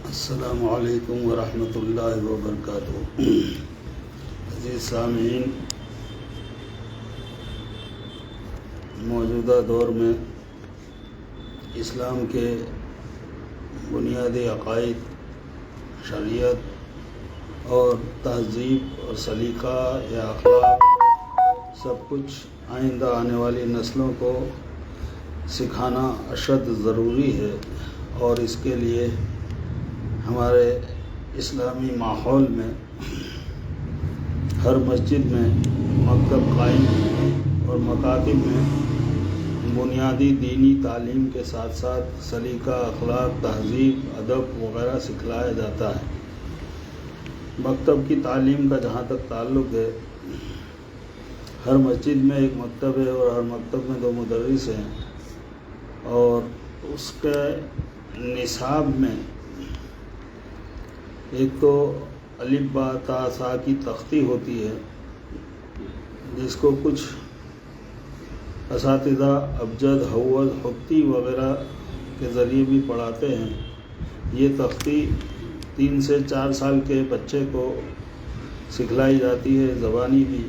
السلام علیکم ورحمۃ اللہ وبرکاتہ۔ عزیز سامعین، موجودہ دور میں اسلام کے بنیادی عقائد، شریعت اور تہذیب اور سلیقہ یا اخلاق سب کچھ آئندہ آنے والی نسلوں کو سکھانا اشد ضروری ہے، اور اس کے لیے ہمارے اسلامی ماحول میں ہر مسجد میں مکتب قائم اور مکاتب میں بنیادی دینی تعلیم کے ساتھ ساتھ سلیقہ، اخلاق، تہذیب، ادب وغیرہ سکھلایا جاتا ہے۔ مکتب کی تعلیم کا جہاں تک تعلق ہے، ہر مسجد میں ایک مکتب ہے اور ہر مکتب میں 2 مدرس ہیں، اور اس کے نصاب میں ایک تو الف با تا سا کی تختی ہوتی ہے، جس کو کچھ اساتذہ ابجد، حوض، حتی وغیرہ کے ذریعے بھی پڑھاتے ہیں۔ یہ تختی 3 سے 4 سال کے بچے کو سکھلائی جاتی ہے، زبانی بھی،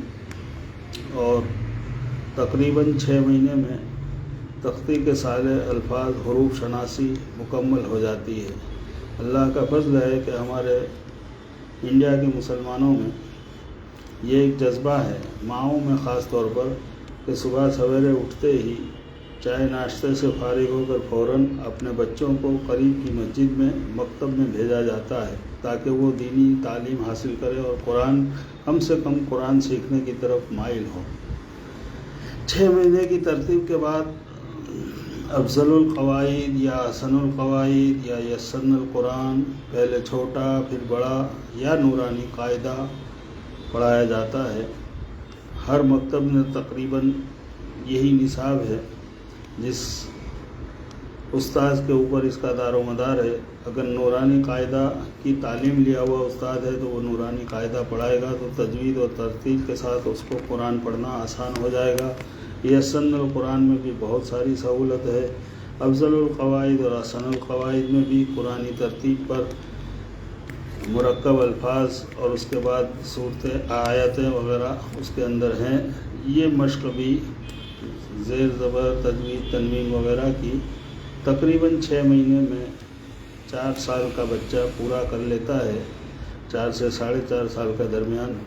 اور تقریباً 6 مہینے میں تختی کے سارے الفاظ، حروف شناسی مکمل ہو جاتی ہے۔ اللہ کا فضل ہے کہ ہمارے انڈیا کے مسلمانوں میں یہ ایک جذبہ ہے، ماؤں میں خاص طور پر، کہ صبح سویرے اٹھتے ہی چائے ناشتے سے فارغ ہو کر فوراً اپنے بچوں کو قریب کی مسجد میں، مکتب میں بھیجا جاتا ہے، تاکہ وہ دینی تعلیم حاصل کرے اور کم سے کم قرآن سیکھنے کی طرف مائل ہو۔ 6 مہینے کی ترتیب کے بعد افضل القواعد یا احسن القواعد یا یسرن القرآن، پہلے چھوٹا پھر بڑا یا نورانی قاعدہ پڑھایا جاتا ہے۔ ہر مکتب میں تقریباً یہی نصاب ہے، جس استاذ کے اوپر اس کا دار و مدار ہے۔ اگر نورانی قاعدہ کی تعلیم لیا ہوا استاد ہے تو وہ نورانی قاعدہ پڑھائے گا، تو تجوید اور ترتیب کے ساتھ اس کو قرآن پڑھنا آسان ہو جائے گا۔ یسرن القرآن میں بھی بہت ساری سہولت ہے۔ افضل القواعد اور احسن القواعد میں بھی قرآنی ترتیب پر مرکب الفاظ اور اس کے بعد صورتیں، آیتیں وغیرہ اس کے اندر ہیں۔ یہ مشق بھی زیر زبر، تجوید، تنوین وغیرہ کی تقریباً 6 مہینے میں 4 سال کا بچہ پورا کر لیتا ہے۔ 4 سے 4.5 سال کا درمیان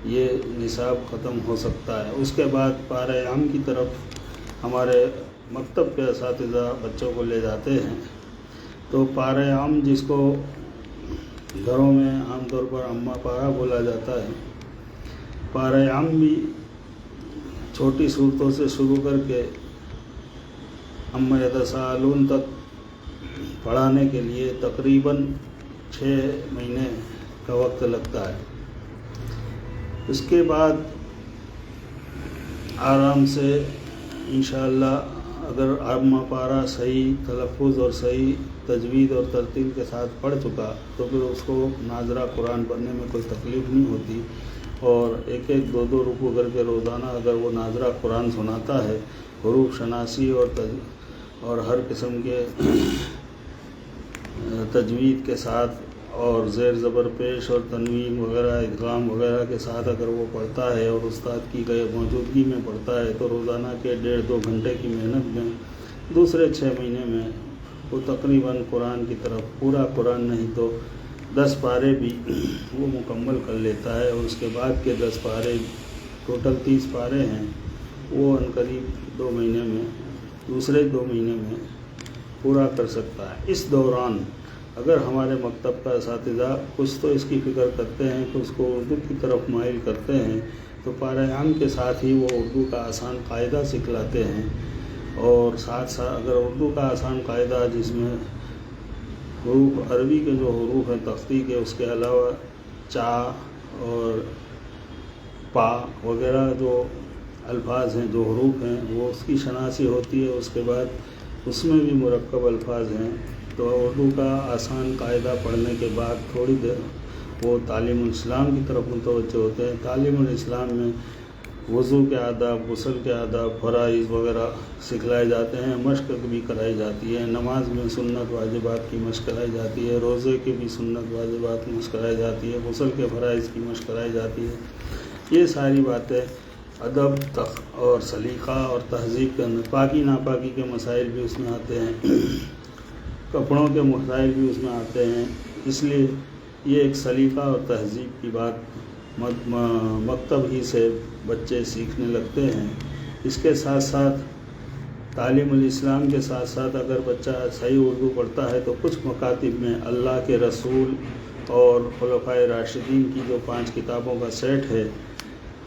یہ نصاب ختم ہو سکتا ہے۔ اس کے بعد پارہ عام کی طرف ہمارے مکتب کے اساتذہ بچوں کو لے جاتے ہیں، تو پارہ عام، جس کو گھروں میں عام طور پر اماں پارہ بولا جاتا ہے، پارہ عام بھی چھوٹی صورتوں سے شروع کر کے عما یتساءلون تک پڑھانے کے لیے تقریباً 6 مہینے کا وقت لگتا ہے۔ اس کے بعد آرام سے انشاءاللہ اگر عامہ پارہ صحیح تلفظ اور صحیح تجوید اور ترتیل کے ساتھ پڑھ چکا تو پھر اس کو ناظرہ قرآن پڑھنے میں کوئی تکلیف نہیں ہوتی، اور 1 2 رکوع کر کے روزانہ اگر وہ ناظرہ قرآن سناتا ہے، حروف شناسی اور ہر قسم کے تجوید کے ساتھ اور زیر زبر پیش اور تنوین وغیرہ، ادغام وغیرہ کے ساتھ اگر وہ پڑھتا ہے اور استاد کی موجودگی میں پڑھتا ہے، تو روزانہ کے 1.5-2 گھنٹے کی محنت میں دوسرے 6 مہینے میں وہ تقریباً قرآن کی طرف پورا قرآن نہیں تو 10 پارے بھی وہ مکمل کر لیتا ہے، اور اس کے بعد کے 10 پارے، ٹوٹل 30 پارے ہیں، وہ عنقریب 2 مہینے میں، دوسرے 2 مہینے میں پورا کر سکتا ہے۔ اس دوران اگر ہمارے مکتب کا اساتذہ کچھ تو اس کی فکر کرتے ہیں کہ اس کو اردو کی طرف مائل کرتے ہیں، تو پارہ عام کے ساتھ ہی وہ اردو کا آسان قاعدہ سکھلاتے ہیں، اور ساتھ اگر اردو کا آسان قاعدہ جس میں حروف عربی کے جو حروف ہیں تختی کے، اس کے علاوہ چا اور پا وغیرہ جو الفاظ ہیں، جو حروف ہیں، وہ اس کی شناسی ہوتی ہے۔ اس کے بعد اس میں بھی مرکب الفاظ ہیں، تو اردو کا آسان قاعدہ پڑھنے کے بعد تھوڑی دیر وہ تعلیم الاسلام کی طرف متوجہ ہوتے ہیں۔ تعلیم الاسلام میں وضو کے آداب، غسل کے آداب، فرائض وغیرہ سکھلائے جاتے ہیں، مشق بھی کرائی جاتی ہے، نماز میں سنت واجبات کی مشق کرائی جاتی ہے، روزے کی بھی سنت واجبات مشق کرائی جاتی ہے، غسل کے فرائض کی مشق کرائی جاتی ہے۔ یہ ساری باتیں ادب اور سلیقہ اور تہذیب کے اندر، پاکی ناپاکی کے مسائل بھی اس میں آتے ہیں، کپڑوں کے مسائل بھی اس میں آتے ہیں۔ اس لیے یہ ایک سلیقہ اور تہذیب کی بات مکتب ہی سے بچے سیکھنے لگتے ہیں۔ اس کے ساتھ ساتھ تعلیم الاسلام کے ساتھ ساتھ اگر بچہ صحیح اردو پڑھتا ہے تو کچھ مکاتب میں اللہ کے رسول اور خلفائے راشدین کی جو 5 کتابوں کا سیٹ ہے،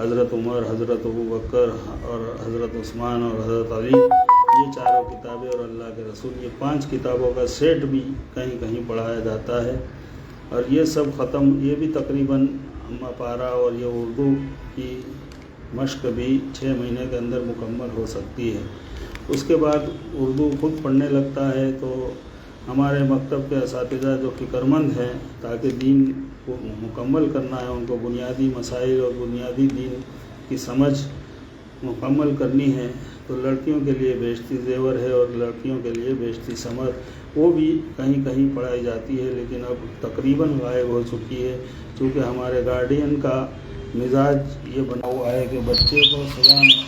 حضرت عمر، حضرت ابوبکر اور حضرت عثمان اور حضرت علی، یہ چاروں کتابیں اور اللہ کے رسول، یہ 5 کتابوں کا سیٹ بھی کہیں کہیں پڑھایا جاتا ہے۔ اور یہ سب ختم، یہ بھی تقریباً اما پارا اور یہ اردو کی مشق بھی 6 مہینے کے اندر مکمل ہو سکتی ہے۔ اس کے بعد اردو خود پڑھنے لگتا ہے تو ہمارے مکتب کے اساتذہ جو فکر مند ہیں تاکہ دین کو مکمل کرنا ہے، ان کو بنیادی مسائل اور بنیادی دین کی سمجھ مکمل کرنی ہے، تو لڑکیوں کے لیے بیشتی زیور ہے اور لڑکیوں کے لیے بیشتی سمر، وہ بھی کہیں کہیں پڑھائی جاتی ہے، لیکن اب تقریباً غائب ہو چکی ہے، چونکہ ہمارے گارڈین کا مزاج یہ بنا ہوا ہے کہ بچے کو صبح میں